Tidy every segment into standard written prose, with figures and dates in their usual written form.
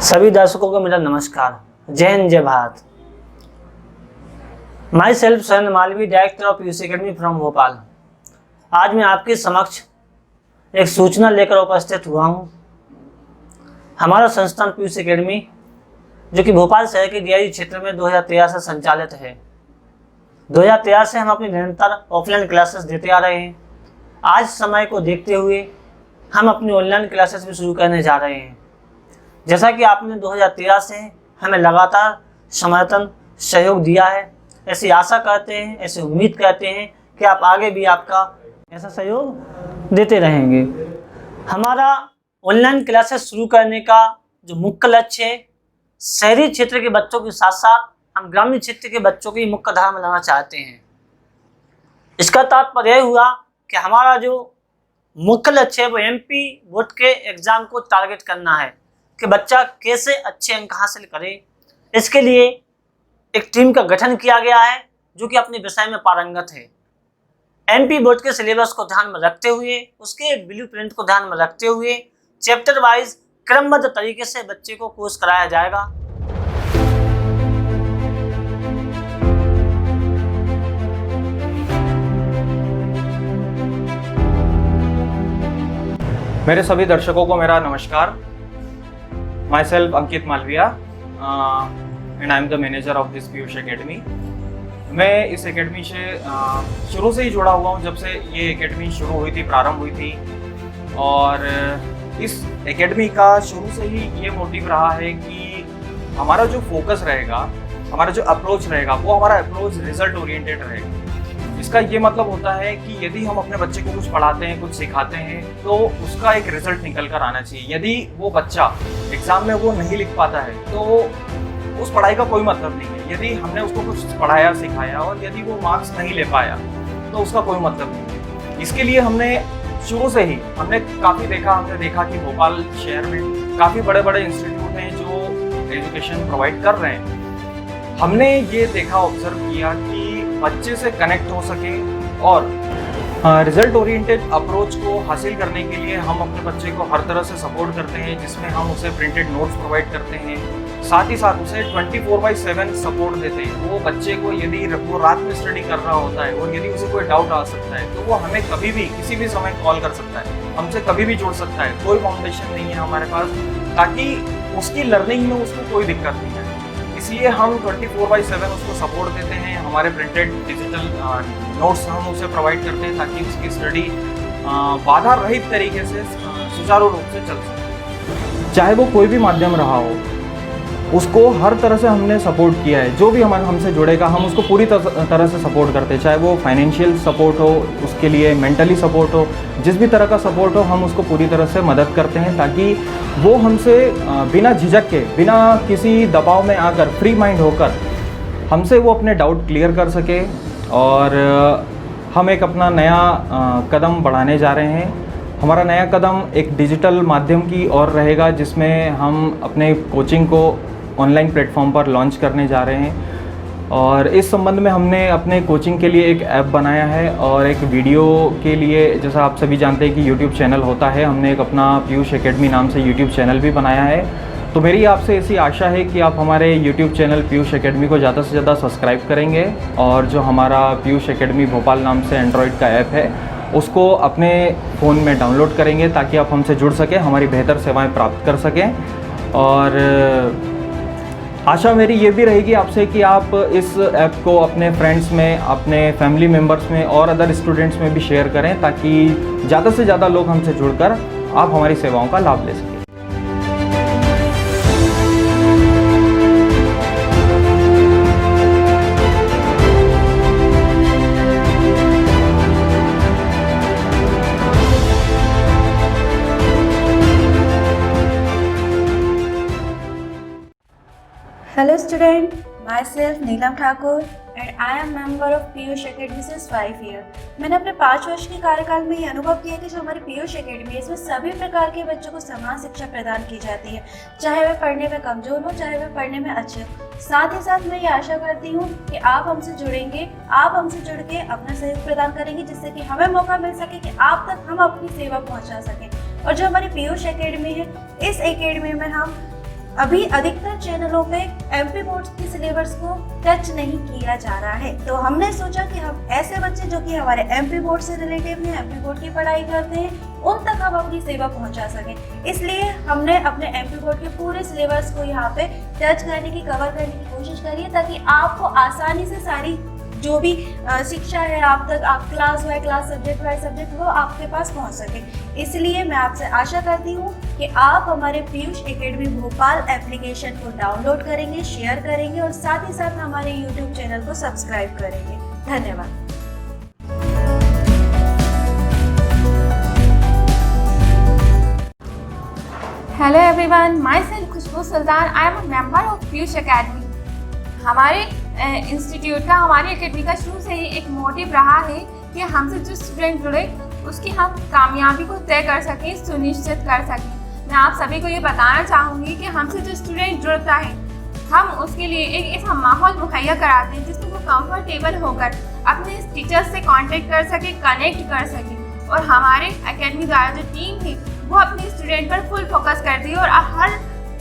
सभी दर्शकों को मेरा नमस्कार। जय हिंद, जय भारत। माई सेल्फ स्वयं Malvi, director of Piyush academy from Bhopal. आज मैं आपके समक्ष एक सूचना लेकर उपस्थित हुआ हूँ। हमारा संस्थान पीयूष एकेडमी, जो कि भोपाल शहर के डीआईजी क्षेत्र में 2013 से संचालित है। 2013 से हम अपनी निरंतर ऑफलाइन क्लासेस देते आ रहे हैं। आज समय को देखते हुए हम अपनी ऑनलाइन क्लासेस भी शुरू करने जा रहे हैं। जैसा कि आपने 2013 से हमें लगातार समर्थन सहयोग दिया है, ऐसी आशा करते हैं, ऐसी उम्मीद करते हैं कि आप आगे भी आपका ऐसा सहयोग देते रहेंगे। हमारा ऑनलाइन क्लासेस शुरू करने का जो मुख्य लक्ष्य है, शहरी क्षेत्र के बच्चों के साथ साथ हम ग्रामीण क्षेत्र के बच्चों की मुख्य धारा में लाना चाहते हैं। इसका तात्पर्य यह हुआ कि हमारा जो मुख्य लक्ष्य है वो एमपी बोर्ड के एग्ज़ाम को टारगेट करना है कि बच्चा कैसे अच्छे अंक हासिल करे। इसके लिए एक टीम का गठन किया गया है जो कि अपने विषय में पारंगत है। एमपी बोर्ड के सिलेबस को ध्यान में रखते हुए, उसके ब्लूप्रिंट को ध्यान में रखते हुए चैप्टर वाइज क्रमबद्ध तरीके से बच्चे को कोर्स कराया जाएगा। मेरे सभी दर्शकों को मेरा नमस्कार। Myself Ankit Malviya and I am the manager of this Piyush academy. मैं इस एकेडमी से शुरू से ही जुड़ा हुआ हूँ। जब से ये एकेडमी शुरू हुई थी, प्रारंभ हुई थी, और इस एकेडमी का शुरू से ही ये मोटिव रहा है कि हमारा जो फोकस रहेगा, हमारा जो अप्रोच रहेगा, वो हमारा अप्रोच रिजल्ट ओरिएंटेड रहेगा। इसका ये मतलब होता है कि यदि हम अपने बच्चे को कुछ पढ़ाते हैं, कुछ सिखाते हैं, तो उसका एक रिजल्ट निकल कर आना चाहिए। यदि वो बच्चा एग्जाम में वो नहीं लिख पाता है तो उस पढ़ाई का कोई मतलब नहीं है। यदि हमने उसको कुछ पढ़ाया, सिखाया और यदि वो मार्क्स नहीं ले पाया तो उसका कोई मतलब नहीं है। इसके लिए हमने शुरू से ही हमने देखा कि भोपाल शहर में काफ़ी बड़े बड़े इंस्टीट्यूट हैं जो एजुकेशन प्रोवाइड कर रहे हैं। हमने ये देखा, ऑब्जर्व किया कि बच्चे से कनेक्ट हो सके और रिजल्ट ओरिएंटेड अप्रोच को हासिल करने के लिए हम अपने बच्चे को हर तरह से सपोर्ट करते हैं, जिसमें हम उसे प्रिंटेड नोट्स प्रोवाइड करते हैं। साथ ही साथ उसे 24/7 सपोर्ट देते हैं। वो बच्चे को यदि वो रात में स्टडी कर रहा होता है और यदि उसे कोई डाउट आ सकता है तो वो हमें कभी भी किसी भी समय कॉल कर सकता है, हमसे कभी भी जुड़ सकता है। कोई फाउंडेशन नहीं है हमारे पास, ताकि उसकी लर्निंग में उसको कोई दिक्कत नहीं है। इसलिए हम 24/7 उसको सपोर्ट देते हैं। हमारे प्रिंटेड डिजिटल नोट्स हम उसे प्रोवाइड करते हैं ताकि उसकी स्टडी बाधा रहित तरीके से सुचारू रूप से चल सके। चाहे वो कोई भी माध्यम रहा हो, उसको हर तरह से हमने सपोर्ट किया है। जो भी हमसे जुड़ेगा हम उसको पूरी तरह से सपोर्ट करते हैं। चाहे वो फाइनेंशियल सपोर्ट हो, उसके लिए मेंटली सपोर्ट हो, जिस भी तरह का सपोर्ट हो, हम उसको पूरी तरह से मदद करते हैं ताकि वो हमसे बिना झिझक के, बिना किसी दबाव में आकर, फ्री माइंड होकर हमसे वो अपने डाउट क्लियर कर सके। और हम एक अपना नया कदम बढ़ाने जा रहे हैं। हमारा नया कदम एक डिजिटल माध्यम की ओर रहेगा, जिसमें हम अपने कोचिंग को ऑनलाइन प्लेटफॉर्म पर लॉन्च करने जा रहे हैं। और इस संबंध में हमने अपने कोचिंग के लिए एक ऐप बनाया है और एक वीडियो के लिए, जैसा आप सभी जानते हैं कि यूट्यूब चैनल होता है, हमने एक अपना पीयूष एकेडमी नाम से यूट्यूब चैनल भी बनाया है। तो मेरी आपसे ऐसी आशा है कि आप हमारे यूट्यूब चैनल पीयूष एकेडमी को ज़्यादा से ज़्यादा सब्सक्राइब करेंगे और जो हमारा पीयूष एकेडमी भोपाल नाम से एंड्रॉयड का ऐप है उसको अपने फ़ोन में डाउनलोड करेंगे ताकि आप हमसे जुड़ सकें, हमारी बेहतर सेवाएं प्राप्त कर सकें। और आशा मेरी ये भी रहेगी आपसे कि आप इस ऐप को अपने फ्रेंड्स में, अपने फैमिली मेम्बर्स में और अदर स्टूडेंट्स में भी शेयर करें ताकि ज़्यादा से ज़्यादा लोग हमसे जुड़कर आप हमारी सेवाओं का लाभ ले सकें। Hello student, myself Neelam Thakur and I am member of Piyush academy since 5 years। मैंने अपने 5 वर्ष के कार्यकाल में ये अनुभव किया कि जो हमारी पीयूष एकेडमी है, इसमें सभी प्रकार के बच्चों को समान शिक्षा प्रदान की जाती है, चाहे वे पढ़ने में कमजोर हो, चाहे वे पढ़ने में अच्छे हो। साथ ही साथ मैं ये आशा करती हूँ कि आप हमसे जुड़ेंगे, आप हमसे जुड़ के अपना सहयोग प्रदान करेंगे, जिससे कि हमें मौका मिल सके कि आप तक हम अपनी सेवा पहुँचा सकें। और जो हमारी पीयूष एकेडमी है, इस एकेडमी में हम अभी अधिकतर चैनलों पे एमपी बोर्ड की सिलेबस को टच नहीं किया जा रहा है, तो हमने सोचा कि हम ऐसे बच्चे जो कि हमारे एमपी बोर्ड से रिलेटिव हैं, एमपी बोर्ड की पढ़ाई करते हैं, उन तक हम अपनी सेवा पहुंचा सकें। इसलिए हमने अपने एमपी बोर्ड के पूरे सिलेबस को यहाँ पे टच करने की, कवर करने की कोशिश करी है, ताकि आपको आसानी से सारी जो भी शिक्षा है आप तक, आप class wise class, subject wise subject, वो आपके पास पहुंच सके। इसलिए मैं आपसे आशा करती हूं कि आप हमारे पीयूष एकेडमी भोपाल एप्लीकेशन को डाउनलोड करेंगे, शेयर करेंगे और साथ ही साथ हमारे यूट्यूब चैनल को सब्सक्राइब करेंगे। धन्यवाद। Hello everyone, myself Khushbu Sultan, I am a member of Piyush academy. हमारे इंस्टीट्यूट का, हमारी एकेडमी का शुरू से ही एक मोटिव रहा है कि हमसे जो स्टूडेंट जुड़े उसकी हम कामयाबी को तय कर सकें, सुनिश्चित कर सकें। मैं आप सभी को ये बताना चाहूँगी कि हमसे जो स्टूडेंट जुड़ता है, हम उसके लिए एक ऐसा माहौल मुहैया कराते हैं जिसमें वो कंफर्टेबल होकर अपने टीचर्स से कांटेक्ट कर सके, कनेक्ट कर सके। और हमारे एकेडमी द्वारा जो टीम है वो अपने स्टूडेंट पर फुल फोकस करती है और हर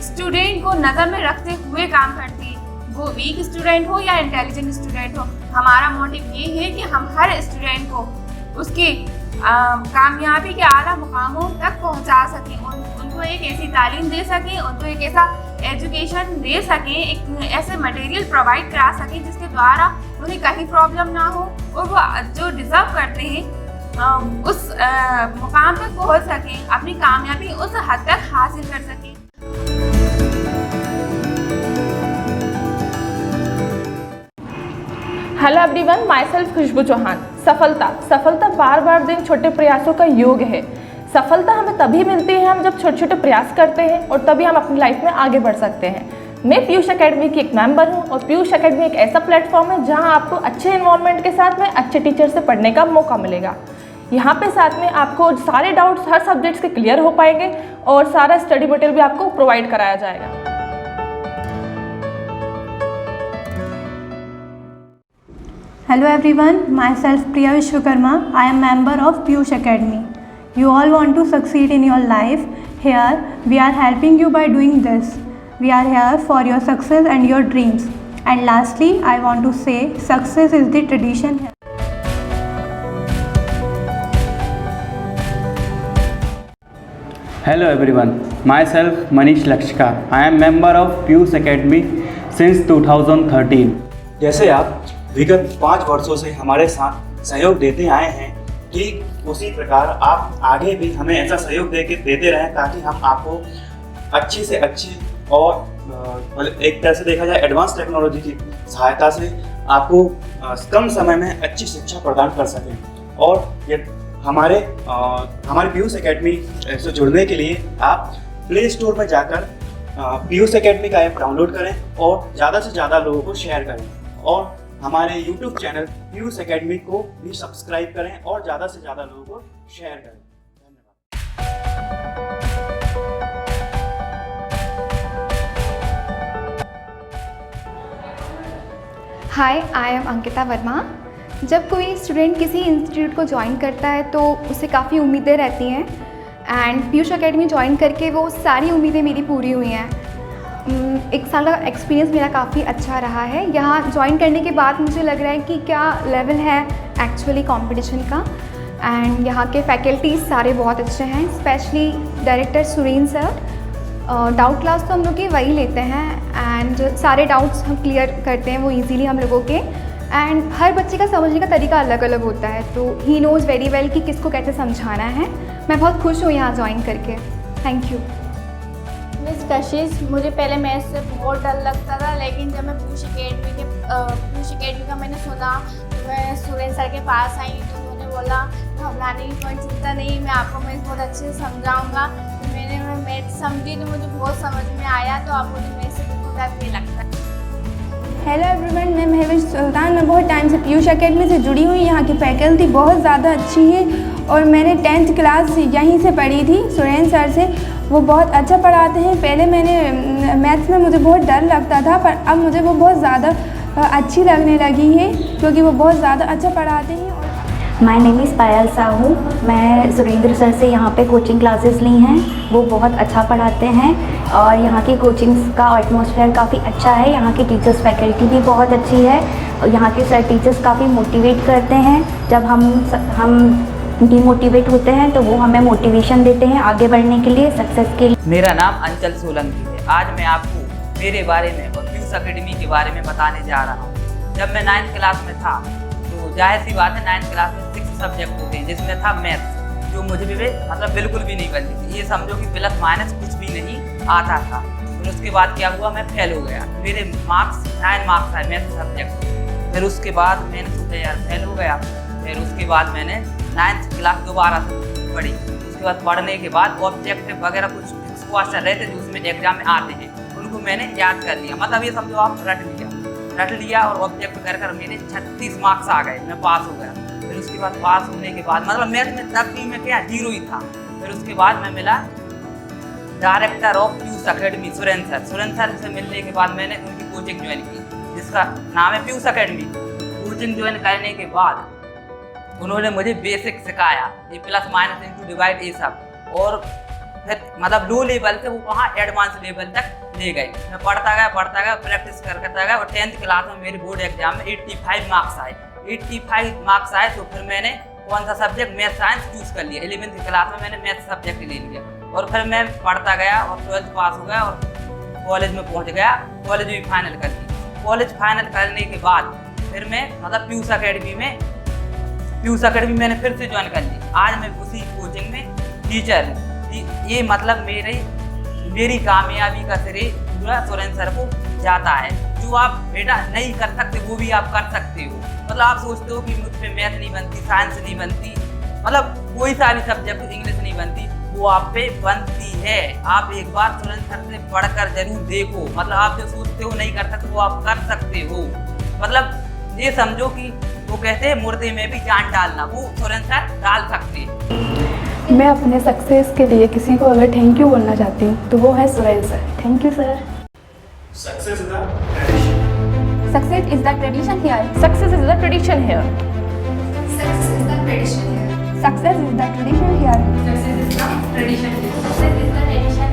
स्टूडेंट को नज़र में रखते हुए काम करती है, वो वीक स्टूडेंट हो या इंटेलिजेंट स्टूडेंट हो। हमारा मोटिव ये है कि हम हर स्टूडेंट को उसके कामयाबी के आला मुकामों तक पहुंचा सकें, उनको एक ऐसी तालीम दे सकें, उनको एक ऐसा एजुकेशन दे सकें, एक ऐसे मटेरियल प्रोवाइड करा सकें जिसके द्वारा उन्हें कहीं प्रॉब्लम ना हो और वो जो डिज़र्व करते हैं उस मुकाम तक पहुंच सकें, अपनी कामयाबी उस हद तक हासिल कर सकें। हेलो एवरीवन, माई सेल्फ खुशबू चौहान। सफलता बार बार दिन छोटे प्रयासों का योग है। सफलता हमें तभी मिलती है हम जब छोटे छोटे प्रयास करते हैं और तभी हम अपनी लाइफ में आगे बढ़ सकते हैं। मैं पीयूष एकेडमी की एक मेंबर हूं और पीयूष एकेडमी एक ऐसा प्लेटफॉर्म है जहां आपको अच्छे इन्वायरमेंट के साथ में अच्छे टीचर से पढ़ने का मौका मिलेगा। यहाँ पे साथ में आपको सारे डाउट्स हर सब्जेक्ट्स के क्लियर हो पाएंगे और सारा स्टडी मटेरियल भी आपको प्रोवाइड कराया जाएगा। Hello everyone, myself Priya Vishwakarma. I am member of Piyush Academy. You all want to succeed in your life. Here we are helping you by doing this. We are here for your success and your dreams. And lastly, I want to say success is the tradition here. Hello everyone, myself Manish Lakshkar. I am member of Piyush Academy since 2013. जैसे आप विगत 5 वर्षों से हमारे साथ सहयोग देते आए हैं, ठीक उसी प्रकार आप आगे भी हमें ऐसा सहयोग देते रहें ताकि हम आपको अच्छी से अच्छी और एक तरह से देखा जाए एडवांस टेक्नोलॉजी की सहायता से आपको कम समय में अच्छी शिक्षा प्रदान कर सकें। और ये हमारे पीयूष एकेडमी से जुड़ने के लिए आप प्ले स्टोर में जाकर पीयूष एकेडमी का ऐप डाउनलोड करें और ज़्यादा से ज़्यादा लोगों को शेयर करें और हमारे YouTube चैनल पीयूष एकेडमी को भी सब्सक्राइब करें और ज़्यादा से ज़्यादा लोगों को शेयर करें। हाय, आई एम अंकिता वर्मा। जब कोई स्टूडेंट किसी इंस्टीट्यूट को ज्वाइन करता है तो उसे काफ़ी उम्मीदें रहती हैं एंड पीयूष एकेडमी ज्वाइन करके वो सारी उम्मीदें मेरी पूरी हुई हैं। 1 साल का एक्सपीरियंस मेरा काफ़ी अच्छा रहा है। यहाँ ज्वाइन करने के बाद मुझे लग रहा है कि क्या लेवल है एक्चुअली कंपटीशन का। एंड यहाँ के फैकल्टीज़ सारे बहुत अच्छे हैं, specially director Suren sir. Doubt class तो हम लोग की वही लेते हैं एंड सारे डाउट्स हम क्लियर करते हैं वो इजीली हम लोगों के। एंड हर बच्चे का समझने का तरीका अलग अलग होता है, तो ही नोज़ वेरी वेल कि किसको कैसे समझाना है। मैं बहुत खुश हूँ यहाँ ज्वाइन करके। Thank you. मिस कशिश, मुझे पहले मैथ से बहुत डर लगता था, लेकिन जब मैं पीयूष एकेडमी का मैंने सुना तो मैं सुरेन सर के पास आई तो उन्होंने बोला घबराने की कोई चिंता नहीं, मैं आपको मैथ बहुत अच्छे से समझाऊंगा। तो मैंने मैथ समझी तो मुझे बहुत समझ में आया, तो अब मुझे मैथ से बिल्कुल डर नहीं लगता। हेलो एवरीवन, मैं महविश सुल्तान। मैं बहुत टाइम से पीयूष एकेडमी से जुड़ी हुई। यहाँ की फैकल्टी बहुत ज़्यादा अच्छी है और मैंने 10th क्लास यहीं से पढ़ी थी सुरेन सर से। वो बहुत अच्छा पढ़ाते हैं। पहले मैंने मैथ्स में मुझे बहुत डर लगता था, पर अब मुझे वो बहुत ज़्यादा अच्छी लगने लगी है क्योंकि वो बहुत ज़्यादा अच्छा पढ़ाते हैं। माय नेम इज़ पायल साहू। मैं सुरेंद्र सर से यहाँ पे कोचिंग क्लासेस ली हैं। वो बहुत अच्छा पढ़ाते हैं और यहाँ की कोचिंग्स का एटमॉस्फेयर काफ़ी अच्छा है। यहाँ की टीचर्स फैकल्टी भी बहुत अच्छी है और यहाँ के सर टीचर्स काफ़ी मोटिवेट करते हैं। जब हम डिमोटिवेट होते हैं तो वो हमें मोटिवेशन देते हैं आगे बढ़ने के लिए, सक्सेस के लिए। मेरा नाम अंचल सोलंकी है। आज मैं आपको मेरे बारे में और पीयूष एकेडमी के बारे में बताने जा रहा हूँ। जब मैं 9th क्लास में था तो जाहिर सी बात है 9th क्लास में 6 सब्जेक्ट होते हैं, जिसमें था मैथ्स, जो मुझे भी मतलब बिल्कुल भी नहीं बनती थी। ये समझो कि प्लस माइनस कुछ भी नहीं आता था। फिर उसके बाद क्या हुआ, मैं फेल हो गया। मेरे मार्क्स 9 मार्क्स आए मैथ्स सब्जेक्ट। फिर उसके बाद मैंने सोचा यार फेल हो गया। फिर उसके बाद मैंने 9th क्लास दोबारा से पढ़ी। उसके बाद पढ़ने के बाद ऑब्जेक्टिव वगैरह कुछ क्वेश्चन रहते जो उसमें एग्जाम में आते हैं, उनको मैंने याद कर लिया। मतलब ये समझो आप रट लिया और ऑब्जेक्ट कर मेरे 36 मार्क्स आ गए, मैं पास हो गया। फिर उसके बाद पास होने के बाद मतलब मैथ में तब भी मैं क्या 0 ही था। फिर उसके बाद मैं मिला director of Piyush academy Surendra sir से मिलने के बाद मैंने उनकी कोचिंग ज्वाइन की, जिसका नाम है पीयूष एकेडमी। कोचिंग ज्वाइन करने के बाद उन्होंने मुझे बेसिक सिखाया, ये प्लस माइनस इंटू डिवाइड ये सब। और फिर मतलब लो लेवल से वो वहाँ एडवांस लेवल तक ले गए। मैं पढ़ता गया प्रैक्टिस करता गया और 10th क्लास में मेरे बोर्ड एग्जाम में 85 मार्क्स आए। 85 मार्क्स आए तो फिर मैंने कौन सा सब्जेक्ट मैथ साइंस चूज़ कर लिया। 11th क्लास में मैंने मैथ सब्जेक्ट ले लिया और फिर मैं पढ़ता गया और 12th पास हो गया और कॉलेज में पहुँच गया। कॉलेज भी फाइनल कर ली। कॉलेज फाइनल करने के बाद फिर मैं मतलब पीयूष एकेडमी मैंने फिर से ज्वाइन कर ली। आज मैं उसी कोचिंग में टीचर हूँ। ये मतलब मेरी कामयाबी का श्रेय पूरा सुरेंद्र सर को जाता है। जो आप बेटा नहीं कर सकते वो भी आप कर सकते हो। मतलब आप सोचते हो कि मुझ पे मैथ नहीं बनती, साइंस नहीं बनती, मतलब कोई सा भी सब्जेक्ट इंग्लिश नहीं बनती, वो आप पे बनती है। आप एक बार सुरेंद्र सर से पढ़कर जरूर देखो। मतलब आप जो सोचते हो नहीं कर सकते वो आप कर सकते हो। मतलब ये समझो कि वो कहते हैं मुर्दे में भी जान डालना, वो सुरेंद्र सर डाल सकते हैं। मैं अपने सक्सेस के लिए किसी को अगर थैंक यू बोलना चाहती हूँ तो वो है Surendra sir. Thank you sir. Success is the tradition. Success is the tradition here. Success is the tradition here. Success is the tradition here. Success is the tradition here. Success is the tradition. Success is the tradition.